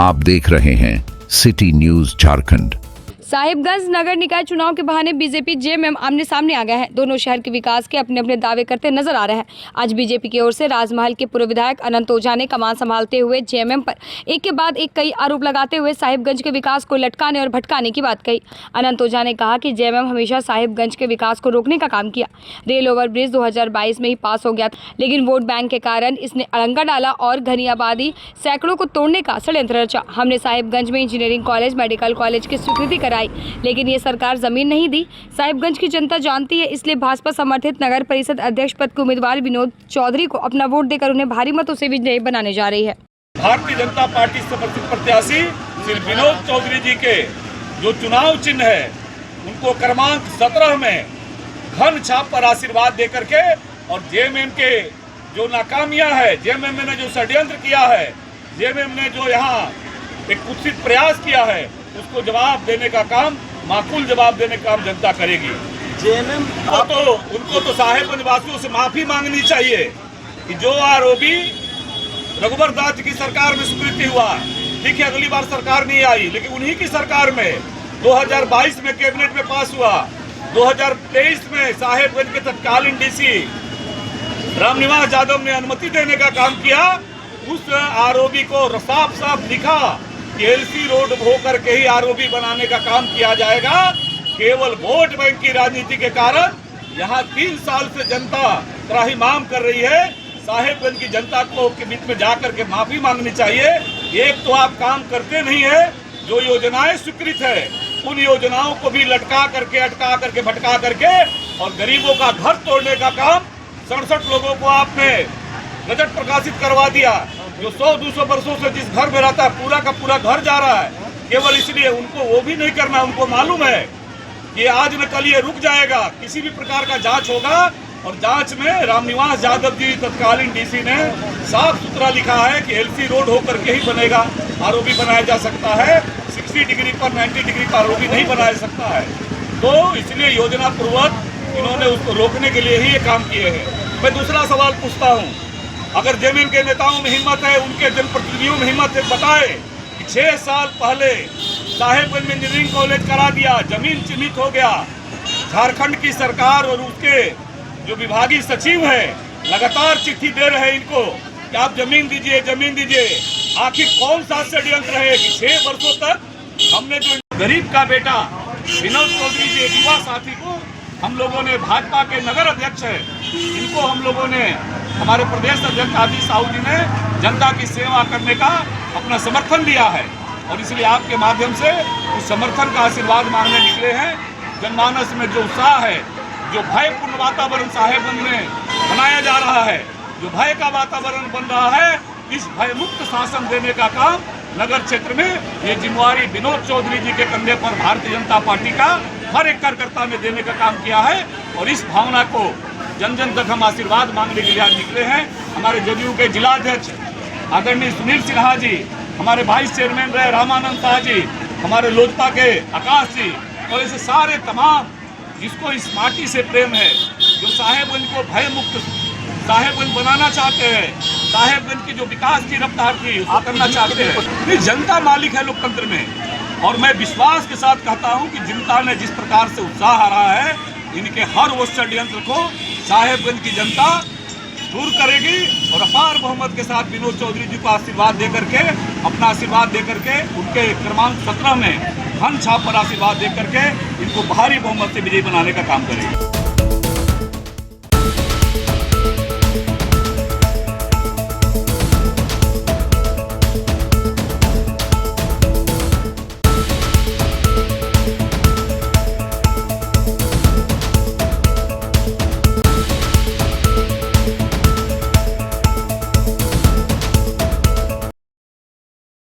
आप देख रहे हैं सिटी न्यूज झारखंड। साहिबगंज नगर निकाय चुनाव के बहाने बीजेपी जेएमएम आमने सामने आ गया है। दोनों शहर के विकास के अपने अपने दावे करते नजर आ रहे हैं। आज बीजेपी की ओर से राजमहल के पूर्व विधायक अनंत ओझा ने कमान संभालते हुए जेएमएम पर एक के बाद एक कई आरोप लगाते हुए साहिबगंज के विकास को लटकाने और भटकाने की बात कही। अनंत ओझा ने कहा कि जेएमएम हमेशा साहिबगंज के विकास को रोकने का काम किया। रेल ओवरब्रिज 2022 में ही पास हो गया, लेकिन वोट बैंक के कारण इसने अड़ंगा डाला और घनी आबादी सैकड़ों को तोड़ने का षड्यंत्र रचा। हमने साहिबगंज में इंजीनियरिंग कॉलेज, मेडिकल कॉलेज की स्वीकृति कराई, लेकिन ये सरकार जमीन नहीं दी। साहिबगंज की जनता जानती है, इसलिए भाजपा समर्थित नगर परिषद अध्यक्ष पद के उम्मीदवार विनोद चौधरी को अपना वोट देकर उन्हें भारी मतों से विजयी बनाने जा रही है। भारतीय जनता पार्टी समर्थित प्रत्याशी श्री विनोद चौधरी जी के जो चुनाव चिन्ह है, उनको क्रमांक 17 में घन छाप पर आशीर्वाद दे करके और जेएमएम के जो नाकामियां है, जेएमएम ने जो षड्यंत्र किया है, जेएमएम ने जो यहाँ एक कुत्सित प्रयास किया है, उसको जवाब देने का काम, माकूल जवाब देने का काम जनता करेगी। जेएमएम उनको तो साहिबगंज वासियों से माफी मांगनी चाहिए कि जो आरोपी रघुवर दास की सरकार में स्वीकृति हुआ, ठीक है, अगली बार सरकार नहीं आई, लेकिन उन्हीं की सरकार में 2022 में कैबिनेट में पास हुआ, 2023 में साहिबगंज के तत्कालीन डीसी रामनिवास यादव ने अनुमति देने का काम किया। उस आरोपी को साफ साफ लिखा कि एलसी रोड हो करके ही आरोपी बनाने का काम किया जाएगा। केवल वोट बैंक की राजनीति के कारण यहाँ 3 साल से जनता त्राहिमाम कर रही है। साहिबगंज की जनता को के बीच में जाकर के माफी मांगनी चाहिए। एक तो आप काम करते नहीं है, जो योजनाएं स्वीकृत है उन योजनाओं को भी लटका करके, अटका करके, भटका करके और गरीबों का घर तोड़ने का काम। 67 लोगों को आपने गजट प्रकाशित करवा दिया, जो 100-200 वर्षों से जिस घर में रहता है, पूरा का पूरा घर जा रहा है, केवल इसलिए। उनको वो भी नहीं करना, उनको मालूम है कि आज न कल ये रुक जाएगा, किसी भी प्रकार का जांच होगा। और जांच में रामनिवास यादव जी तत्कालीन डीसी ने साफ सुथरा लिखा है कि एलसी रोड होकर के ही बनेगा, आरोपी बनाया जा सकता है। 60 डिग्री पर 90 डिग्री का आरोपी नहीं बनाया सकता है। तो इसलिए योजना पूर्वक इन्होंने उसको रोकने के लिए ही ये काम किए हैं। मैं दूसरा सवाल पूछता हूँ, अगर जेएमएम के नेताओं में हिम्मत है, उनके जनप्रतिनिधियों में हिम्मत है, बताए कि 6 साल पहले साहिबगंज में इंजीनियरिंग कॉलेज करा दिया, जमीन चिन्हित हो गया। झारखंड की सरकार और उसके जो विभागीय सचिव है लगातार चिट्ठी दे रहे हैं इनको कि आप जमीन दीजिए, जमीन दीजिए। आखिर कौन सा षड्यंत्र है कि 6 वर्षों तक हमने जो गरीब का बेटा विनोद चौधरी जी युवा साथी को हम लोगों ने, भाजपा के नगर अध्यक्ष है, इनको हम लोगों ने, हमारे प्रदेश अध्यक्ष आदित्य साहू जी ने जनता की सेवा करने का अपना समर्थन दिया है। और इसलिए आपके माध्यम से उस समर्थन का आशीर्वाद मांगने निकले हैं। जनमानस में जो उत्साह है, जो भयपूर्ण वातावरण साहिबगंज में बनाया जा रहा है, जो भय का वातावरण बन रहा है, इस भय मुक्त शासन देने का काम नगर क्षेत्र में ये जिम्मेवारी विनोद चौधरी जी के कंधे पर भारतीय जनता पार्टी का हर एक कार्यकर्ता ने देने का काम किया है। और इस भावना को जन जन तक हम आशीर्वाद मांगने के लिए आज निकले हैं। हमारे जदयू के जिलाध्यक्ष आदरणीय सुनील सिन्हा जी, हमारे वाइस चेयरमैन रहे रामानंद शाह जी, हमारे लोजपा के आकाश जी, और ऐसे सारे तमाम जिसको इस माटी से प्रेम है, जो साहिबगंज को भय मुक्त साहिबगंज बनाना चाहते हैं, साहिबगंज की जो विकास की रफ्तार थी वो करना चाहते हैं। जनता मालिक है लोकतंत्र में। और मैं विश्वास के साथ कहता हूं कि जनता ने जिस प्रकार से उत्साह आ रहा है, इनके हर वो षड्यंत्र को साहिबगंज की जनता दूर करेगी। और अपार बहुमत के साथ विनोद चौधरी जी को आशीर्वाद दे करके, अपना आशीर्वाद दे करके, उनके क्रमांक 17 में घन छाप पर आशीर्वाद दे करके इनको भारी बहुमत से विजयी बनाने का काम करेगी।